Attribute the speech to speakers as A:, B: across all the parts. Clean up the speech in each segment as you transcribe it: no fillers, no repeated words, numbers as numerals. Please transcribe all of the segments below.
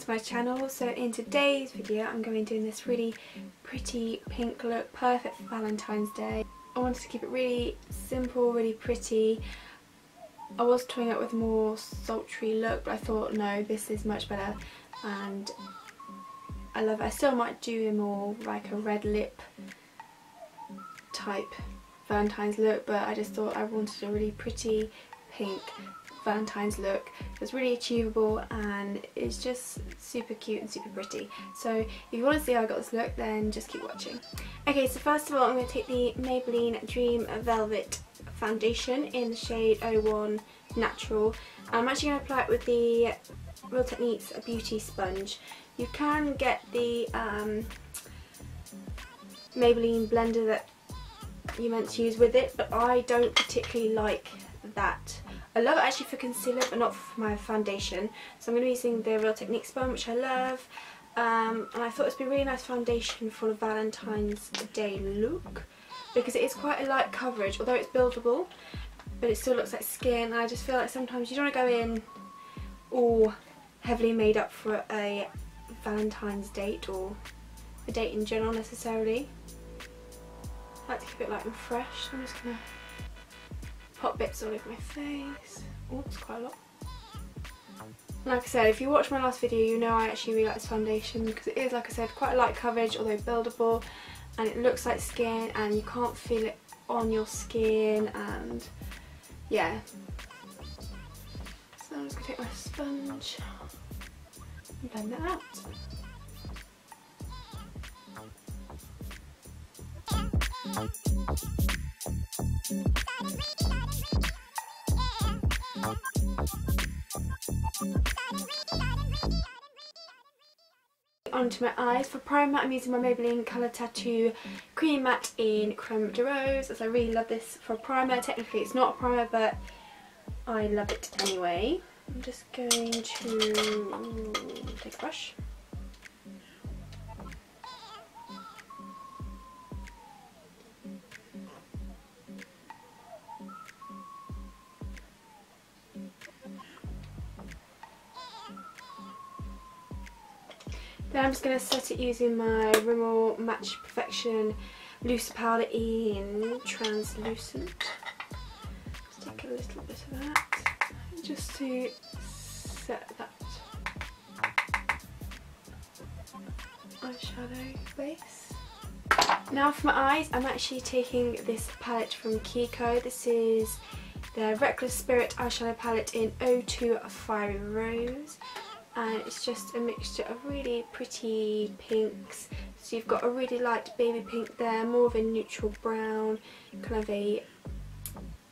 A: to my channel. So in today's video I'm going to be doing this really pretty pink look, perfect for Valentine's Day. I wanted to keep it really simple, really pretty. I was toying up with a more sultry look, but I thought no, this is much better and I love it. I still might do a more like a red lip type Valentine's look, but I just thought I wanted a really pretty pink Valentine's look. It's really achievable and it's just super cute and super pretty. So if you want to see how I got this look, then just keep watching. Okay, so first of all I'm going to take the Maybelline Dream Velvet foundation in the shade 01 Natural. I'm actually going to apply it with the Real Techniques Beauty Sponge. You can get the Maybelline blender that you meant to use with it, but I don't particularly like that. I love it actually for concealer, but not for my foundation. So I'm going to be using the Real Techniques sponge, which I love. And I thought it'd be a really nice foundation for a Valentine's Day look, because it is quite a light coverage, although it's buildable, but it still looks like skin. And I just feel like sometimes you don't want to go in all heavily made up for a Valentine's date or a date in general necessarily. I like to keep it light and fresh, so I'm just going to pop bits all over my face. Oh, it's quite a lot. Like I said, if you watched my last video, you know I actually really like this foundation because it is, like I said, quite a light coverage, although buildable, and it looks like skin and you can't feel it on your skin, and yeah. So I'm just going to take my sponge and blend that out. Onto my eyes. For primer I'm using my Maybelline Colour Tattoo Cream Matte in Creme de Rose, as I really love this for a primer. Technically it's not a primer, but I love it anyway. I'm just going to take a brush. Then I'm just going to set it using my Rimmel Match Perfection loose powder in translucent. Just take a little bit of that just to set that eyeshadow base. Now for my eyes, I'm actually taking this palette from Kiko. This is the Reckless Spirit eyeshadow palette in 02 Fiery Rose. And it's just a mixture of really pretty pinks. So you've got a really light baby pink there, more of a neutral brown, kind of a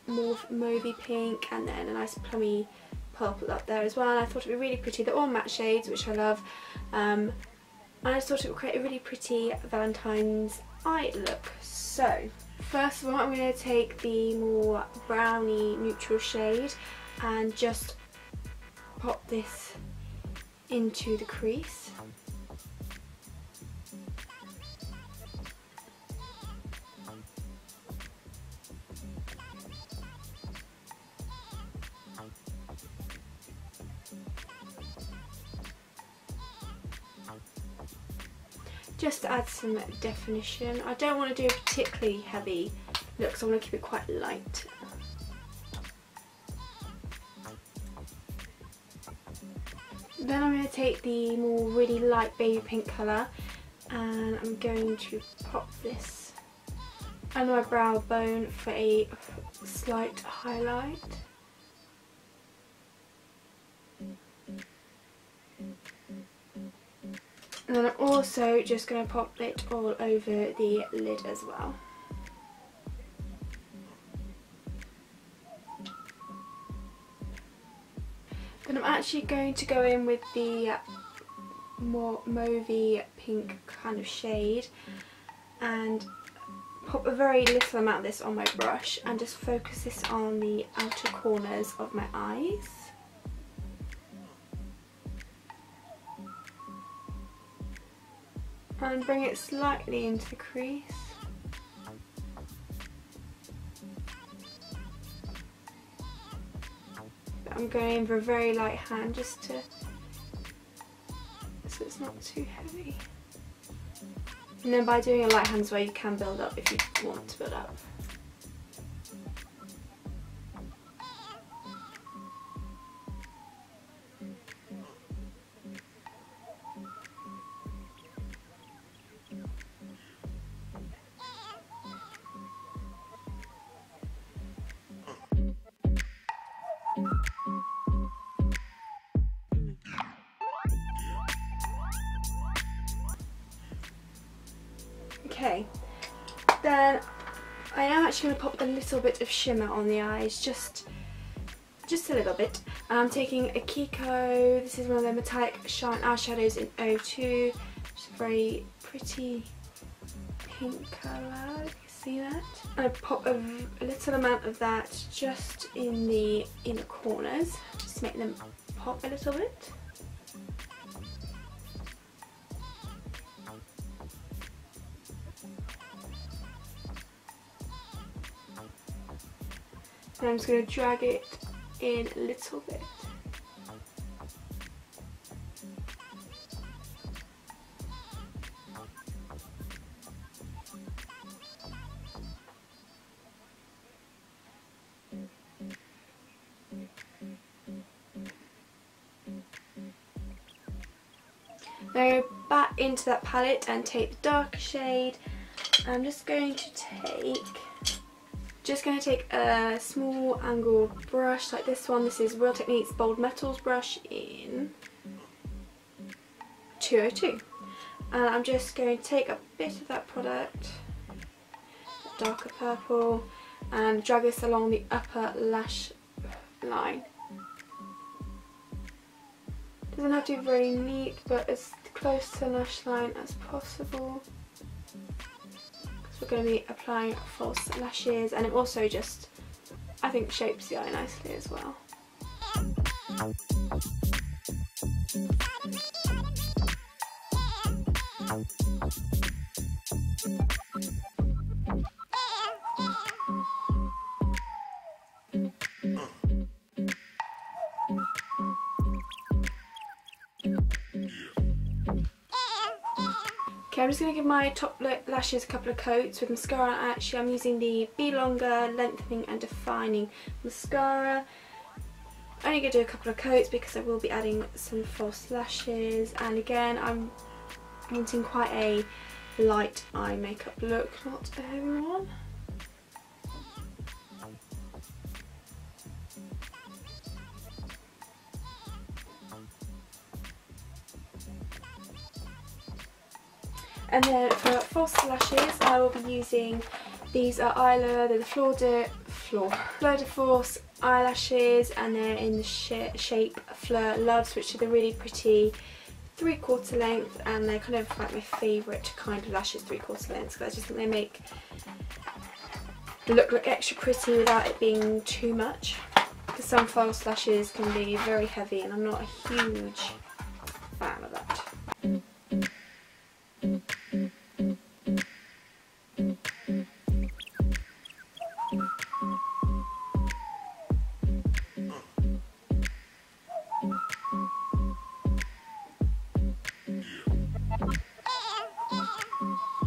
A: more mauvey pink, and then a nice plummy purple up there as well. And I thought it would be really pretty. They're all matte shades, which I love. And I just thought it would create a really pretty Valentine's eye look. So first of all, I'm going to take the more browny neutral shade and just pop this into the crease. Just to add some definition. I don't want to do a particularly heavy look, so I want to keep it quite light. Then I'm going to take the more really light baby pink colour and I'm going to pop this under my brow bone for a slight highlight. And then I'm also just going to pop it all over the lid as well. Then I'm actually going to go in with the more mauvey pink kind of shade and pop a very little amount of this on my brush and just focus this on the outer corners of my eyes. And bring it slightly into the crease. I'm going in for a very light hand just to it's not too heavy. And then by doing a light hand sway, you can build up if you want to build up. Okay, then I am actually going to pop a little bit of shimmer on the eyes, just a little bit. I'm taking a Kiko, this is one of the metallic shine eyeshadows in 02, it's a very pretty pink colour, you can see that. I pop a little amount of that just in the inner corners, just to make them pop a little bit. And I'm just going to drag it in a little bit. Now go back into that palette and take the darker shade. I'm just going to take a small angle brush like this one. This is Real Techniques Bold Metals brush in 202. And I'm just going to take a bit of that product, darker purple, and drag this along the upper lash line. Doesn't have to be very neat, but as close to the lash line as possible. We're going to be applying false lashes, and it also just, I think, shapes the eye nicely as well. Okay, I'm just going to give my top lashes a couple of coats with mascara. Actually, I'm using the B.Lengthening and Defining Mascara. I'm only going to do a couple of coats because I will be adding some false lashes. And again, I'm wanting quite a light eye makeup look, not a heavy one. And then for false lashes, I will be using, these are Eyelure, the Fleur de Force eyelashes, and they're in the shape Fleur Loves, which are the really pretty 3/4 length, and they're kind of like my favourite kind of lashes, 3/4 length, because I just think they make the look extra pretty without it being too much. Because some false lashes can be very heavy, and I'm not a huge fan of that.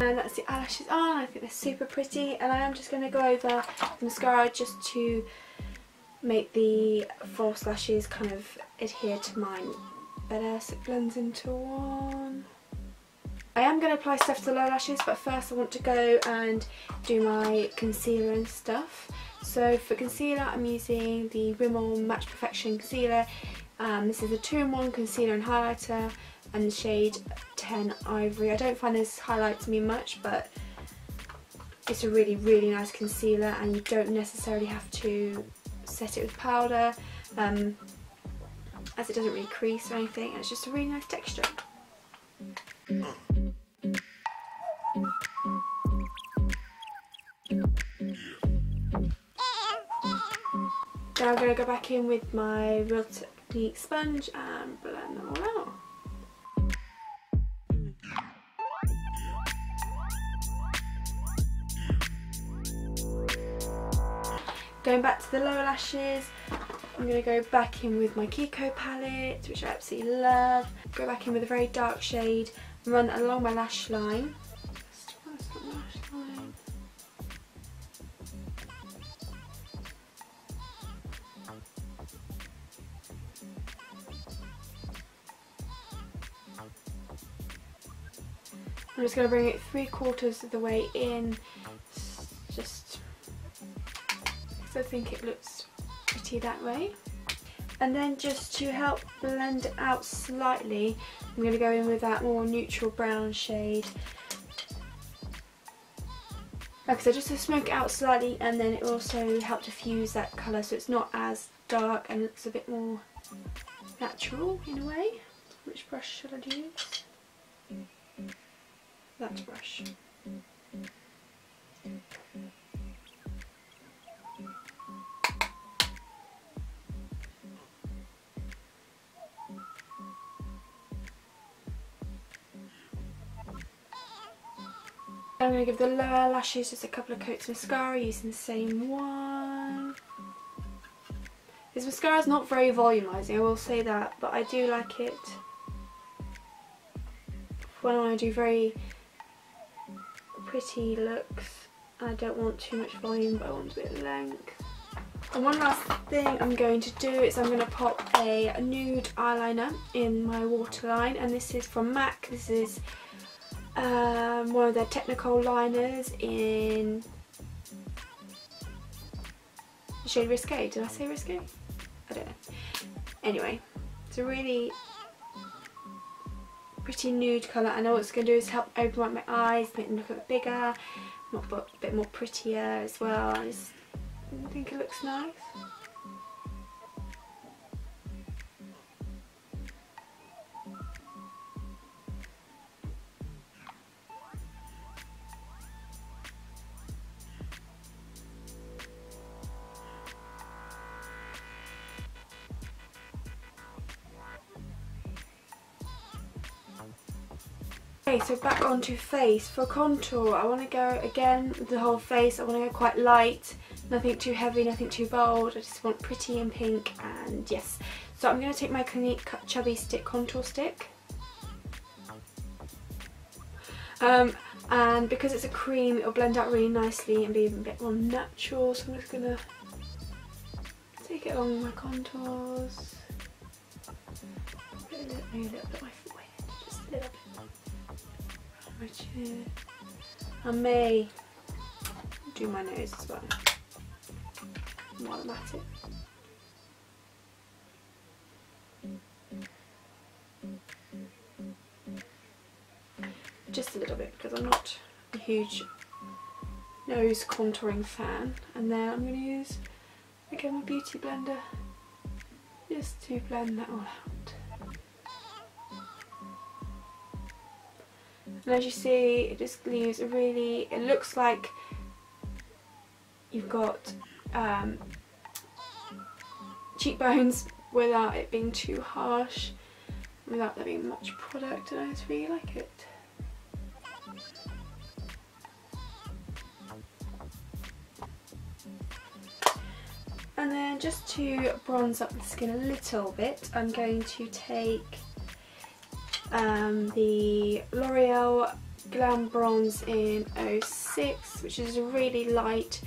A: And that's the eyelashes on. I think they're super pretty, and I am just going to go over the mascara just to make the false lashes kind of adhere to mine better so it blends into one. I am going to apply stuff to the lower lashes, but first I want to go and do my concealer and stuff. So for concealer, I'm using the Rimmel Match Perfection concealer. This is a 2-in-1 concealer and highlighter, and the shade 10 Ivory. I don't find this highlights me much, but it's a really, really nice concealer, and you don't necessarily have to set it with powder, as it doesn't really crease or anything, and it's just a really nice texture. Now I'm going to go back in with my Real Technique sponge and blend them all out. Going back to the lower lashes, I'm going to go back in with my Kiko palette, which I absolutely love. Go back in with a very dark shade and run that along my lash line. I'm just going to bring it 3/4 of the way in, just because I think it looks pretty that way. And then just to help blend it out slightly, I'm going to go in with that more neutral brown shade. Like I said, just to smoke it out slightly, and then it will also help diffuse that colour so it's not as dark and looks a bit more natural in a way. Which brush should I use? That brush. I'm going to give the lower lashes just a couple of coats of mascara using the same one. This mascara is not very volumizing, I will say that, but I do like it when I want to do very pretty looks. I don't want too much volume, but I want a bit of length. And one last thing I'm going to do is I'm going to pop a nude eyeliner in my waterline, and this is from MAC. This is one of their technical liners in the shade Risque. Did I say Risque? I don't know. Anyway, it's a really pretty nude colour. I know what it's going to do is help open up my eyes, make them look a bit bigger, a bit more prettier as well. I just think it looks nice. Okay, so back onto face. For contour, I want to go again with the whole face. I want to go quite light, nothing too heavy, nothing too bold. I just want pretty and pink, and yes. So I'm going to take my Clinique Chubby Stick Contour Stick. And because it's a cream, it'll blend out really nicely and be a bit more natural. So I'm just going to take it along my contours. Maybe a little bit my forehead, just a little bit. My chin. I may do my nose as well while I'm at it. Just a little bit, because I'm not a huge nose contouring fan. And then I'm going to use again my beauty blender just to blend that all out. And as you see, it just leaves a really, it looks like you've got cheekbones without it being too harsh, without there being much product, and I just really like it. And then just to bronze up the skin a little bit, I'm going to take the L'Oreal Glam Bronze in 06, which is a really light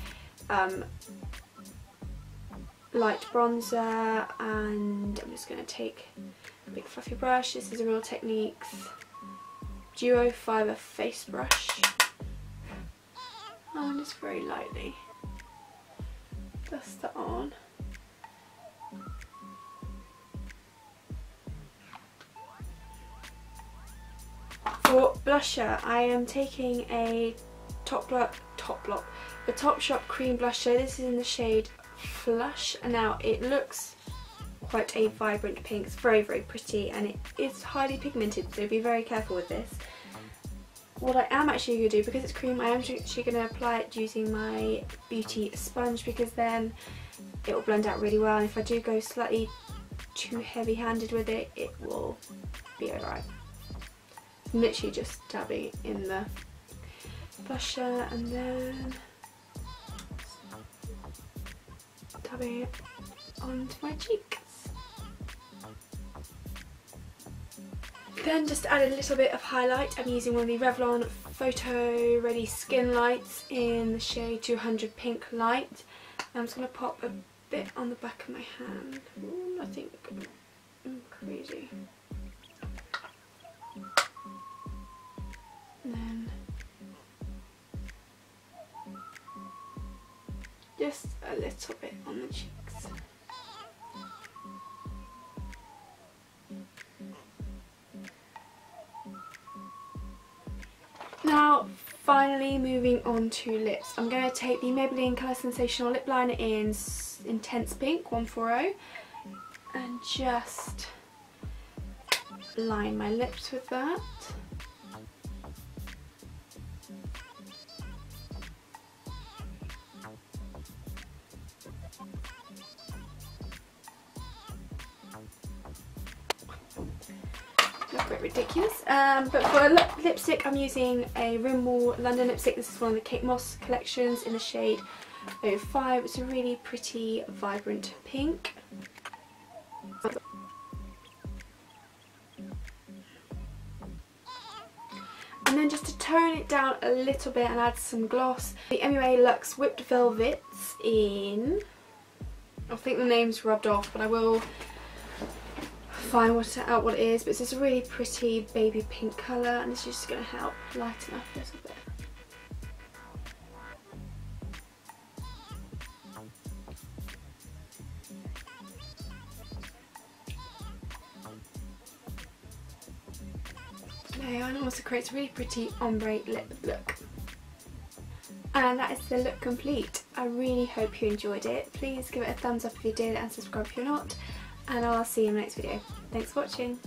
A: bronzer, and I'm just going to take a big fluffy brush. This is a Real Techniques Duo Fiber Face Brush, and just very lightly dust that on. For blusher, I am taking a the Topshop cream blusher. This is in the shade Flush, and now it looks quite a vibrant pink. It's very, very pretty, and it is highly pigmented, so be very careful with this. What I am actually going to do, because it's cream, I am actually going to apply it using my beauty sponge, because then it will blend out really well, and if I do go slightly too heavy handed with it, it will be alright. Literally just dabbing in the blusher and then dabbing it onto my cheeks. Then just add a little bit of highlight. I'm using one of the Revlon Photoready Skin Lights in the shade 200 Pink Light. I'm just going to pop a bit on the back of my hand. Ooh, nothing crazy. And then just a little bit on the cheeks. Now, finally moving on to lips. I'm going to take the Maybelline Color Sensational Lip Liner in Intense Pink 140 and just line my lips with that. Look a bit ridiculous, but for lipstick I'm using a Rimmel London lipstick. This is one of the Kate Moss collections in the shade 05. It's a really pretty vibrant pink. And then just to tone it down a little bit and add some gloss, the MUA Luxe Whipped Velvets in, I think the name's rubbed off, but I will find out what it is. But it's this really pretty baby pink colour, and it's just going to help lighten up a little bit. And it also creates a really pretty ombre lip look. And that is the look complete. I really hope you enjoyed it. Please give it a thumbs up if you did and subscribe if you're not. And I'll see you in the next video. Thanks for watching.